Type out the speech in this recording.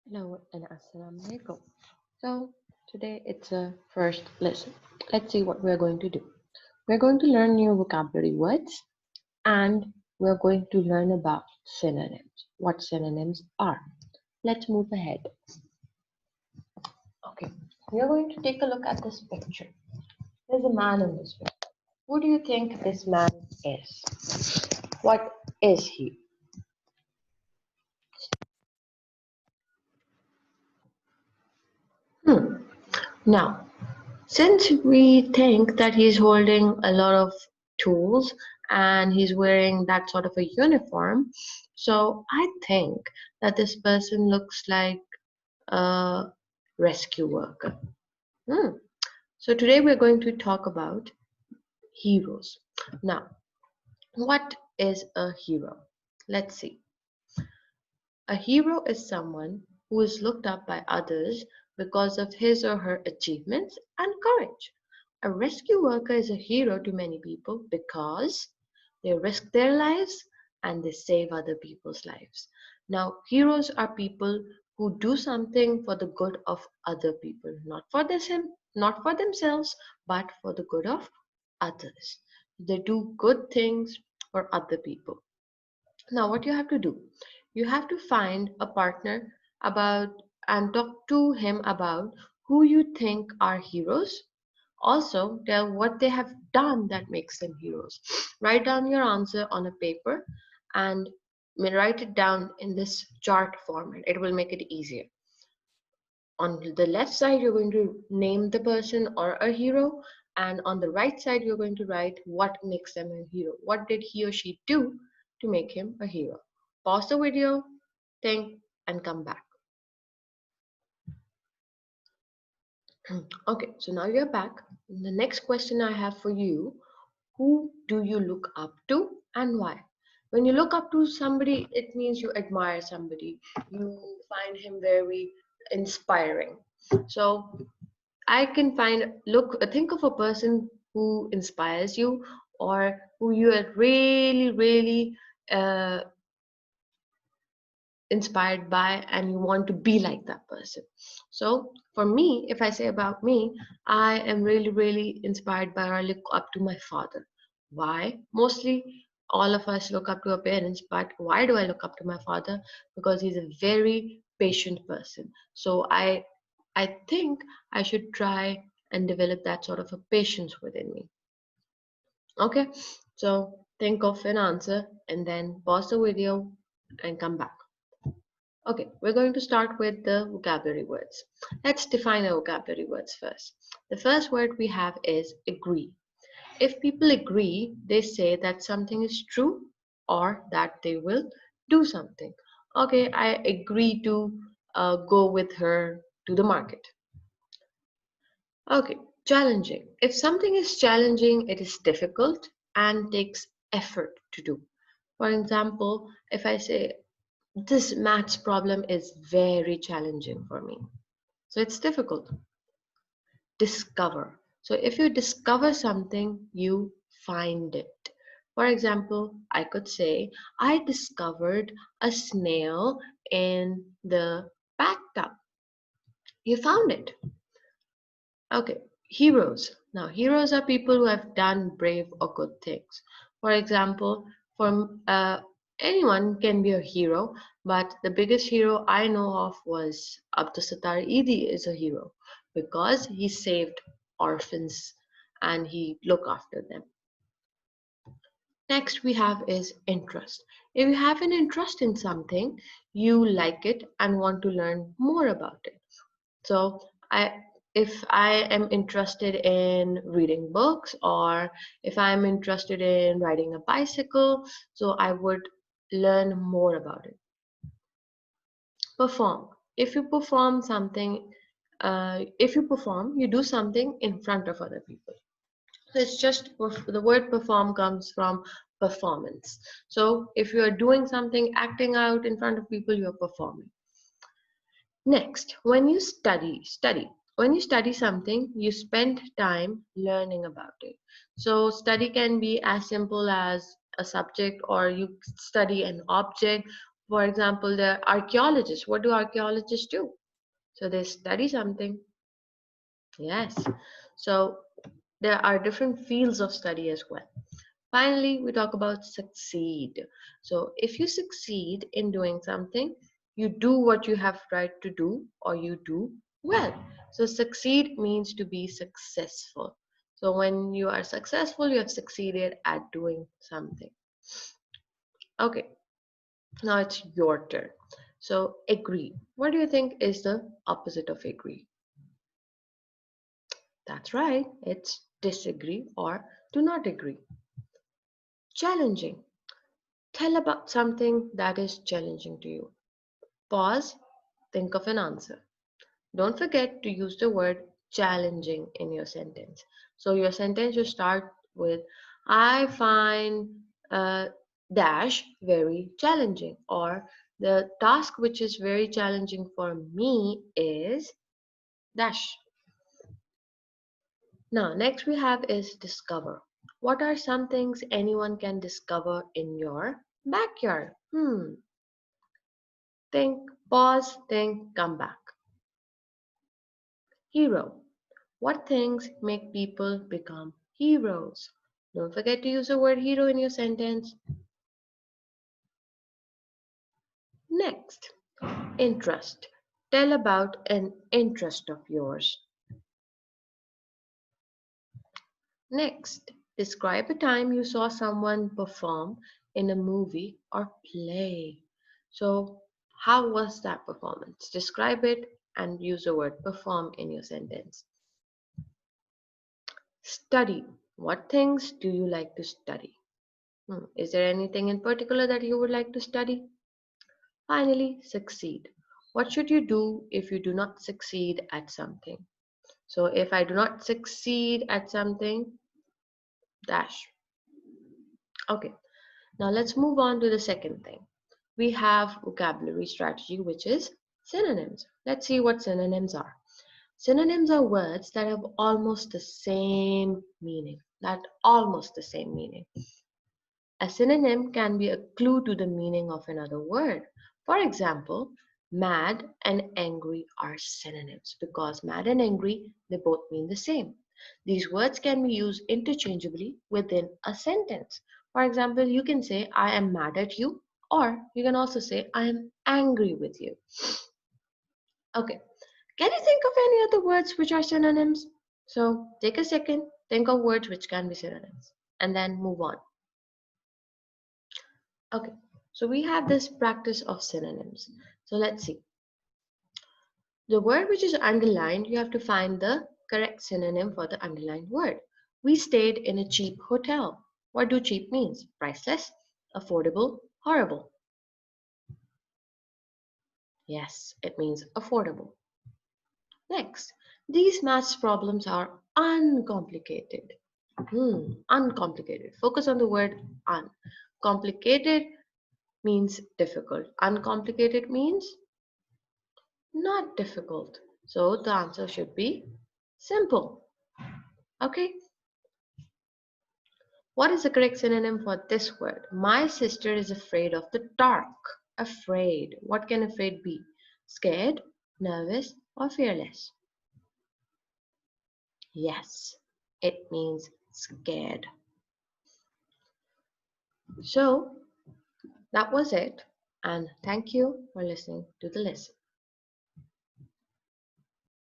Hello and Assalamu alaikum. So today it's a first lesson. Let's see what we're going to do. We're going to learn new vocabulary words and we're going to learn about synonyms, what synonyms are. Let's move ahead. Okay, we're going to take a look at this picture. There's a man in this picture. Who do you think this man is? What is he? Hmm. Now, since we think that he's holding a lot of tools and he's wearing that sort of a uniform, so I think that this person looks like a rescue worker. Hmm. So today we're going to talk about heroes. Now, what is a hero? Let's see. A hero is someone who is looked up by others because of his or her achievements and courage. A rescue worker is a hero to many people because they risk their lives and they save other people's lives. Now, heroes are people who do something for the good of other people, not for themselves, but for the good of others. They do good things for other people. Now, what you have to do, you have to find a partner about and talk to him about who you think are heroes. Also, tell what they have done that makes them heroes. Write down your answer on a paper and write it down in this chart format. It will make it easier. On the left side, you're going to name the person or a hero, and on the right side, you're going to write what makes them a hero. What did he or she do to make him a hero? Pause the video, think, and come back. Okay, so now you're back. The next question I have for you, who do you look up to and why? When you look up to somebody, it means you admire somebody. You find him very inspiring. So I can think of a person who inspires you or who you are really, really uh, inspired by and you want to be like that person. So for me, if I say about me, I am really, really inspired by or I look up to my father. Why? Mostly all of us look up to our parents, but why do I look up to my father? Because he's a very patient person. So I think I should try and develop that sort of a patience within me. Okay, so think of an answer and then pause the video and come back. Okay, we're going to start with the vocabulary words. Let's define our vocabulary words first. The first word we have is agree. If people agree, they say that something is true or that they will do something. Okay, I agree to go with her to the market. Okay, challenging. If something is challenging, it is difficult and takes effort to do. For example, if I say this maths problem is very challenging for me. So it's difficult. Discover. So if you discover something, you find it. For example, I could say, I discovered a snail in the bathtub. You found it. Okay, heroes. Now, heroes are people who have done brave or good things. For example, from anyone can be a hero, but the biggest hero I know of was Abdul Sattar Idi is a hero because he saved orphans and he looked after them. Next we have is interest. If you have an interest in something, you like it and want to learn more about it. So if I am interested in reading books or if I'm interested in riding a bicycle, so I would learn more about it. Perform. If you perform something, you do something in front of other people. So it's just the word perform comes from performance. So if you are doing something, acting out in front of people, you are performing. Next, when you study. When you study something, you spend time learning about it. So study can be as simple as a subject or you study an object. For example, the archaeologists. What do archaeologists do? So they study something. Yes. So there are different fields of study as well. Finally, we talk about succeed. So if you succeed in doing something, you do what you have tried to do or you do well. So succeed means to be successful. So when you are successful, you have succeeded at doing something. Okay, now it's your turn. So agree. What do you think is the opposite of agree? That's right, it's disagree or do not agree. Challenging. Tell about something that is challenging to you. Pause, think of an answer. Don't forget to use the word challenging in your sentence. So your sentence should start with I find dash very challenging, or the task which is very challenging for me is dash. Now, next we have is discover. What are some things anyone can discover in your backyard? Think, pause, think, come back. Hero. What things make people become heroes? Don't forget to use the word hero in your sentence. Next, interest. Tell about an interest of yours. Next, describe a time you saw someone perform in a movie or play. So, how was that performance? Describe it and use the word perform in your sentence. Study. What things do you like to study? Is there anything in particular that you would like to study? Finally, succeed. What should you do if you do not succeed at something? So, if I do not succeed at something, dash. Okay, now let's move on to the second thing. We have vocabulary strategy, which is synonyms. Let's see what synonyms are. Synonyms are words that have almost the same meaning. A synonym can be a clue to the meaning of another word. For example, mad and angry are synonyms because mad and angry, they both mean the same. These words can be used interchangeably within a sentence. For example, you can say, I am mad at you, or you can also say, I am angry with you. Okay, can you think of any other words which are synonyms? So take a second, think of words which can be synonyms, and then move on. Okay, so we have this practice of synonyms. So let's see. The word which is underlined, you have to find the correct synonym for the underlined word. We stayed in a cheap hotel. What do cheap means? Priceless, affordable, horrible. Yes, it means affordable. Next, these maths problems are uncomplicated. Uncomplicated. Focus on the word un. Complicated means difficult. Uncomplicated means not difficult. So the answer should be simple. Okay. What is the correct synonym for this word? My sister is afraid of the dark. Afraid. What can afraid be? Scared, nervous, or fearless? Yes, it means scared. So that was it. And thank you for listening to the lesson.